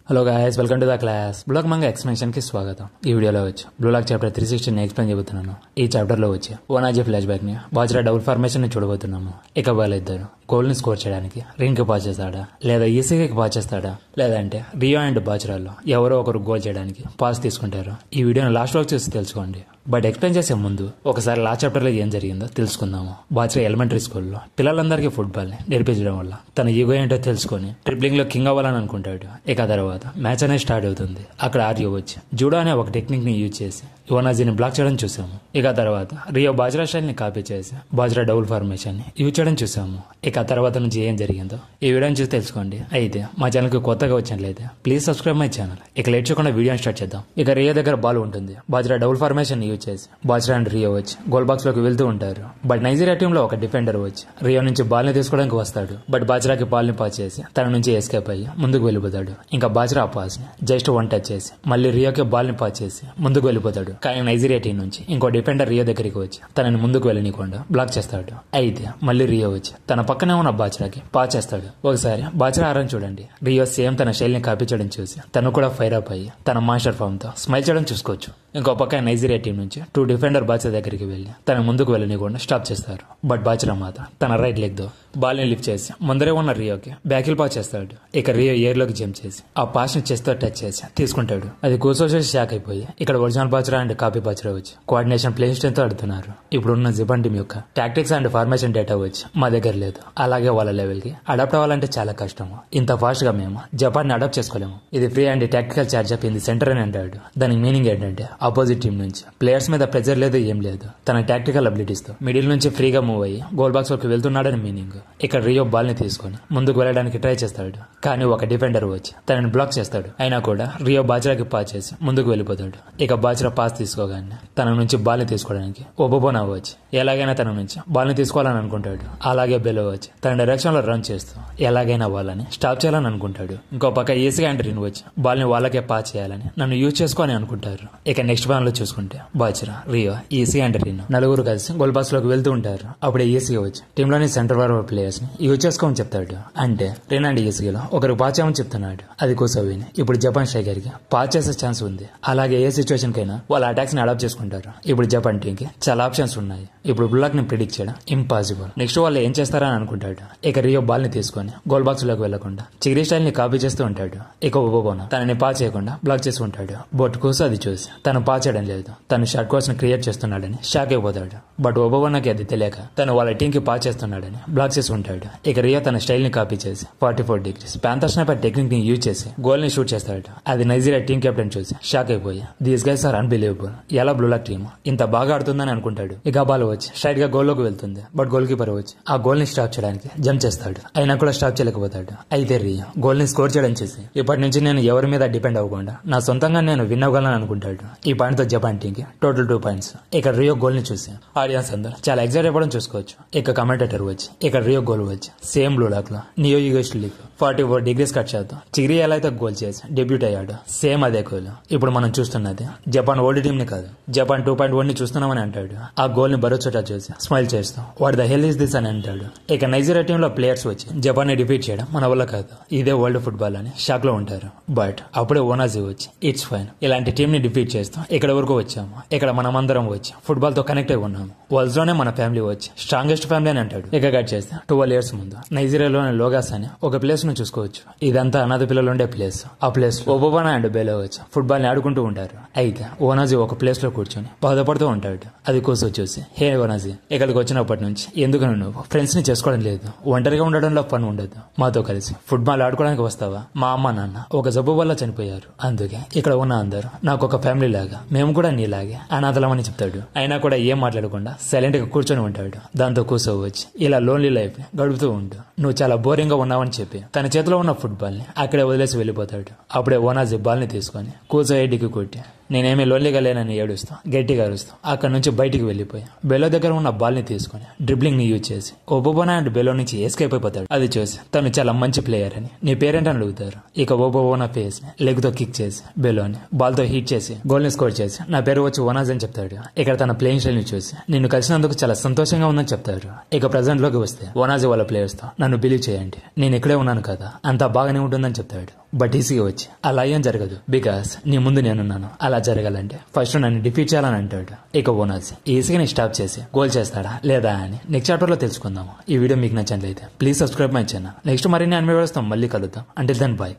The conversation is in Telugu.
Hello guys, welcome to the class. Black manga explanation కి స్వాగతం. ఈ వీడియోలో వచ్చి బ్లాక్ చాప్టర్ 360 ఎక్స్ప్లెయిన్ చెబుతున్నాను. ఈ చాప్టర్ లో వచ్చి ఓనాజీ ఫ్లాష్ బ్యాక్ ని బాజ్రా డబుల్ ఫార్మేషన్ ని చూడబోతున్నాము. ఇక వాళ్ళిద్దరు గోల్ ని స్కోర్ చేయడానికి రింగ్ కి పాస్ చేస్తాడా, లేదా ఈసీకి పాస్ చేస్తాడా, లేదంటే రియో అండ్ బాజ్రాలో ఎవరో ఒకరు గోల్ చేయడానికి పాస్ తీసుకుంటారు. ఈ వీడియోని లాస్ట్ వరకు చూసి తెలుసుకోండి. బట్ ఎక్స్ప్లెయిన్ చేసే ముందు ఒకసారి లాస్ట్ చాప్టర్ లో ఏం జరిగిందో తెలుసుకుందాము. బాజ్రా ఎలిమెంటరీ స్కూల్లో పిల్లలందరికీ ఫుట్బాల్ ని నేర్పించడం వల్ల తన ఈగో ఏంటో తెలుసుకొని ట్రిప్లింగ్ లో కింగ్ అవ్వాలని అనుకుంటాడు. ఇక తర్వాత మ్యాచ్ అనేది స్టార్ట్ అవుతుంది. అక్కడ ఆర్యో వచ్చి జూడో అనే ఒక టెక్నిక్ ని యూజ్ చేసి ఓనాజీని బ్లాక్ చేయడం చూసాము. ఇక తర్వాత రియో బాజ్రా స్టైల్ ని కాపీ చేసి బాజ్రా డబుల్ ఫార్మేషన్ ని యూజ్ చేయడం చూసాము. ఇక తర్వాత నుంచి ఏం జరిగిందో ఈ వీడియోని చూసి తెలుసుకోండి. అయితే మా ఛానల్ కి కొత్తగా వచ్చినట్లయితే ప్లీజ్ సబ్స్క్రైబ్ మై ఛానల్. ఇక లేట్ చేయకుండా వీడియోని స్టార్ట్ చేద్దాం. ఇక రియో దగ్గర బాల్ ఉంటుంది. బాజ్రా డబుల్ ఫార్మేషన్ యూజ్ చేసి బాజ్రా అండ్ రియో వచ్చి గోల్ బాక్స్ లోకి వెళ్తూ ఉంటారు. బట్ నైజీరియా టీమ్ లో ఒక డిఫెండర్ వచ్చి రియో నుంచి బాల్ ని తీసుకోవడానికి వస్తాడు. బట్ బాజ్రాకి బాల్ ని పాస్ చేసి తన నుంచి ఎస్కేప్ అయ్యి ముందుకు వెళ్ళిపోతాడు. ఇంకా బాజ్రా ఆ పాస్ ని జస్ట్ వన్ టచ్ చేసి మళ్ళీ రియోకి బాల్ ని పాస్ చేసి ముందుకు వెళ్ళిపోతాడు. కానీ నైజీరియా టీం నుంచి ఇంకో డిఫెండర్ రియో దగ్గరికి వచ్చి తనని ముందుకు వెళ్ళనీయకుండా బ్లాక్ చేస్తాడు. అయితే మళ్ళీ రియో వచ్చి తన పక్కనే ఉన్న బాజ్రాకి పాస్ చేస్తాడు. ఒకసారి బాజ్రా ఆరని చూడండి. రియో సేమ్ తన శైలి ని కాపీ చేయడం చూసి తను కూడా ఫైర్ అప్ అయ్యి తన మాస్టర్ ఫామ్ తో స్మైల్ చేయడం చూసుకోవచ్చు. ఇంకో పక్క నైజీరియా టీం నుంచి 2 డిఫెండర్ బాజ్రా దగ్గరికి వెళ్లి తన ముందుకు వెళ్ళనీయకుండా స్టాప్ చేస్తారు. బట్ బాజ్రా మాత్రం తన రైట్ లెగ్ తో బాల్ ని లిఫ్ట్ చేసి ముందరే ఉన్న రియోకి బ్యాకిల్ పాస్ చేస్తాడు. ఇక రియో ఎయిర్ లోకి జంప్ చేసి ఆ పాస్ ని చెస్ట్ తో టచ్ చేసి తీసుకుంటాడు. అది కూర్చోసి షాక్ అయిపోయి ఇక్కడ original bajra and copy bajra వచ్చి కోఆర్డినేషన్ ప్లేయింగ్ స్ట్రెంత్ తో ఆడుతున్నారు. ఇప్పుడున్న జిబాన్ టీం యొక్క టాక్టిక్స్ అండ్ ఫార్మేషన్ డేటా వచ్చి మా దగ్గర లేదు. అలాగే వాళ్ళ లెవెల్ కి అడాప్ట్ అవ్వాలంటే చాలా కష్టం. ఇంత ఫాస్ట్ గా మేము జపాన్ ని అడాప్ట్ చేసుకోలేము. ఇది free and tactical charge up in the centre అని అంటాడు. దానికి మీనింగ్ ఏంటంటే ఆపోజిట్ టీం నుంచి ప్లేయర్స్ మీద ప్రెజర్ లేదు, ఏం లేదు. తన టాక్టికల్ అబిలిటీస్ తో మిడిల్ నుంచి ఫ్రీగా మూవ్ అయ్యి గోల్ బాక్స్ వరకు వెళ్తున్నాడని మీనింగ్. ఇక్కడ రియో బాల్ ని తీసుకుని ముందుకు వెళ్ళడానికి ట్రై చేస్తాడు. కానీ ఒక డిఫెండర్ వచ్చి తనని బ్లాక్ చేస్తాడు. అయినా కూడా రియో బాజ్రాకి పాస్ చేసి ముందుకు వెళ్ళిపోతాడు. ఇక బాజ్రా పాస్ తీసుకోగానే తన నుంచి బాల్ ని తీసుకోవడానికి ఒబోబోనా వచ్చి ఎలాగైనా తన నుంచి బాల్ ని తీసుకోవాలని అనుకుంటాడు. అలాగే బెలో వచ్చి తన డైరెక్షన్ లో రన్ చేస్తూ ఎలాగైనా వాళ్ళని స్టాప్ చేయాలని అనుకుంటాడు. ఇంకో పక్క ఈసీ అండ్ రిన్ వచ్చి బాల్ ని వాళ్ళకే పాస్ చేయాలని నన్ను యూజ్ చేసుకోని అనుకుంటారు. ఇక నెక్స్ట్ బాల్ లో చూసుకుంటే బాజ్రా, రియో, ఈసీ అండ్ రిన్ నలుగురు కలిసి గోల్ బాక్స్ లోకి వెళ్తూ ఉంటారు. అప్పుడే ఈసీ వచ్చి టీమ్ లోని సెంటర్ ఫార్వర్డ్ ప్లేయర్స్ ని యూజ్ చేసుకోమని చెప్తాడు. అంటే రిన్ అండ్ ఈసీలో ఒకరు పాస్ చేయమని చెప్తున్నాడు. అది కూర్చోవిని ఇప్పుడు జపాన్ స్ట్రైకర్ కి పాస్ చేసే ఛాన్స్ ఉంది. అలాగే ఏ సిచ్యువేషన్ కైనా వాళ్ళ అటాక్స్ ని అడాప్ట్ చేసుకుంటారు. ఇప్పుడు జపాన్ టీం కి చాలా ఆప్షన్స్ ఉన్నాయి. ఇప్పుడు బ్లాక్ ని ప్రిడిక్ట్ చేయడం ఇంపాసిబుల్. నెక్స్ట్ వాళ్ళు ఏం చేస్తారని అనుకుంటాడు. ఇక రియో బాల్ ని తీసుకుని గోల్ బాక్స్ లోకి వెళ్లకుండా చిగిరి స్టైల్ ని కాపీ చేస్తూ ఉంటాడు. ఇక ఒబోబోనా తనని పాస్ చేయకుండా బ్లాక్ చేసి ఉంటాడు. బట్ కోస అది చూసి తను పాస్ చేయడం లేదు, తను షార్ట్ కోర్స్ ని క్రియేట్ చేస్తున్నాడని షాక్ అయిపోతాడు. బట్ ఒబోబోనాకి అది తెలియక తను వాళ్ళ టీం కి పాస్ చేస్తున్నాడని బ్లాక్ చేసి ఉంటాడు. ఇక రియో తన స్టైల్ ని కాపీ చేసి 44 డిగ్రీస్ ప్యాంథర్ స్నైపర్ టెక్నిక్ ని యూజ్ చేసి గోల్ ని షూట్ చేస్తాడు. అది నైజీరియా టీం కెప్టెన్ చూసి షాక్ అయిపోయి దీస్ గైస్ ఆర్ అన్బిలీవబుల్, ఎలా బ్లూలాక్ టీమ్ ఇంత బాగా ఆడుతుందని అనుకుంటాడు. ఇక బాల్ వచ్చి స్ట్రైట్ గా గోల్ లోకి వెళ్తుంది. బట్ గోల్ కీపర్ వచ్చి ఆ గోల్ ని స్టాప్ చేయడానికి జంప్ చేస్తాడు. అయినా కూడా స్టాప్ చేయలేకపోతాడు. అయితే రియో గోల్ ని స్కోర్ చేయడం చేసి ఇప్పటి నుంచి నేను ఎవరి మీద డిపెండ్ అవ్వకుండా నా సొంతంగా నేను విన్ అవ్వగలను అనుకుంటాడు. ఈ పాయింట్ తో జపాన్ టీం కి టోటల్ 2 పాయింట్స్. ఇక రియో గోల్ ని చూసి ఆడియన్స్ అందరూ చాలా ఎక్సైట్ అయిపోవడం చూసుకోవచ్చు. ఇక కమెంటేటర్ వచ్చి ఇక్కడ రియో గోల్ వచ్చి సేమ్ బ్లూలాక్ లో నియో యుగోస్ లీగ్ 44 డిగ్రీస్ కట్ చేద్దాం చిగిరి ఎలా అయితే గోల్ చేసి డెబ్యూట్ అయ్యాడు సేమ్ అదే గోల్. ఇప్పుడు మనం చూస్తున్నది జపాన్ ఓల్డ్ టీం ని కాదు, జపాన్ 2.1 ని చూస్తున్నామని అంటాడు. ఆ గోల్ ని భరోచోటా చూసి స్మైల్ చేస్తూ what the hell is this అని అంటాడు. ఇక నైజీరియా టీం లో ప్లేయర్స్ వచ్చి జపాన్ ని డిఫీట్ చేయడం మన వల్ల కాదు, ఇదే వరల్డ్ ఫుట్బాల్ అని షాక్ లో ఉంటారు. బట్ అప్పుడే ఓనాజీ వచ్చి ఇట్స్ ఫైన్, ఇలాంటి టీం ని డిఫీట్ చేస్తూ ఇక్కడ వరకు వచ్చాము. ఇక్కడ మనమందరం వచ్చి ఫుట్బాల్ తో కనెక్ట్ అయి ఉన్నాము. వరల్డ్ లోనే మన ఫ్యామిలీ వచ్చి స్ట్రాంగెస్ట్ ఫ్యామిలీ అని అంటాడు. ఇక కట్ చేస్తే 12 years ముందు నైజీరియాలోని లోగాస్ అని ఒక ప్లేస్ ను చూసుకోవచ్చు. ఇదంతా అనాథ పిల్లలు ఉండే ప్లేస్. ఆ ప్లేస్ లో ఒబోబోనా అండ్ బెలో వచ్చి ఫుట్బాల్ ని ఆడుకుంటూ ఉంటారు. అయితే ఓనాజీ ఒక ప్లేస్ లో కూర్చొని బాధపడుతూ ఉంటాడు. అది కూర్చో చూసి హే ఓనాజీ, ఇక్కడికి వచ్చినప్పటి నుంచి ఎందుకు నువ్వు ఫ్రెండ్స్ ని చేసుకోవడం లేదు, ఒంటరిగా ఉండడంలో పని ఉండదు, మాతో కలిసి ఫుట్బాల్ ఆడుకోవడానికి వస్తావా? మా అమ్మ నాన్న ఒక జబ్బు వల్ల చనిపోయారు, అందుకే ఇక్కడ ఉన్న అందరూ నాకు ఒక ఫ్యామిలీ లాగా, మేము కూడా నీలాగే అనాథలమని చెప్తాడు. అయినా కూడా ఏం మాట్లాడకుండా సైలెంట్ గా కూర్చొని ఉంటాడు. దాంతో కూర్చోవచ్చు ఇలా లోన్లీ లైఫ్ గడుపుతూ ఉండు, నువ్వు చాలా బోరింగ్ గా ఉన్నావని చెప్పి తన చేతిలో ఉన్న ఫుట్బాల్ ని అక్కడే వదిలేసి వెళ్ళిపోతాడు. అప్పుడే ఓనాజీ బాల్ ని తీసుకుని కూర్చో ఎడ్డికి కొట్టి నేనేమి లోన్లీగా లేనని ఏడుస్తూ గట్టిగా అరుస్తూ అక్కడ నుంచి బయటికి వెళ్లిపోయి బెలో దగ్గర ఉన్న బాల్ ని తీసుకుని డ్రిబ్లింగ్ ని యూజ్ చేసి ఒబోబోనా అండ్ బెలో నుంచి ఎస్కేప్ అయిపోతాడు. అది చూసి తను చాలా మంచి ప్లేయర్ అని నీ పేరేంటని అడుగుతారు. ఇక ఒబోబోనా ఫేస్ ని లెగ్ తో కిక్ చేసి బెలోని బాల్ తో హిట్ చేసి గోల్ ని స్కోర్ చేసి నా పేరు వచ్చి ఓనాజ్ అని చెప్తాడు. ఇక్కడ తన ప్లేయింగ్ స్టైల్ ని చూసి నిన్ను కలిసినందుకు చాలా సంతోషంగా ఉందని చెప్తారు. ఇక ప్రెజెంట్ లోకి వస్తే ఓనాజీ వాళ్ళ ప్లేయర్స్ తో నన్ను బిలీవ్ చేయండి, నేను ఇక్కడే ఉన్నాను కదా, అంతా బాగానే ఉంటుందని చెప్తాడు. బట్ ఈసీగా వచ్చి అలా ఏం జరగదు, బికాస్ నీ ముందు నేనున్నాను. అలా జరగాలంటే ఫస్ట్ నన్ను డిఫీట్ చేయాలని అంటాడు. ఇక ఓనర్స్ ఈజీగా స్టాప్ చేసి గోల్ చేస్తాడా లేదా అని నెక్స్ట్ చాప్టర్ లో తెలుసుకుందాము. ఈ వీడియో మీకు నచ్చినట్లయితే please subscribe my channel. Next మరిన్ని అన్ని వ్యవస్థ మళ్ళీ కలుద్దాం. Until then by.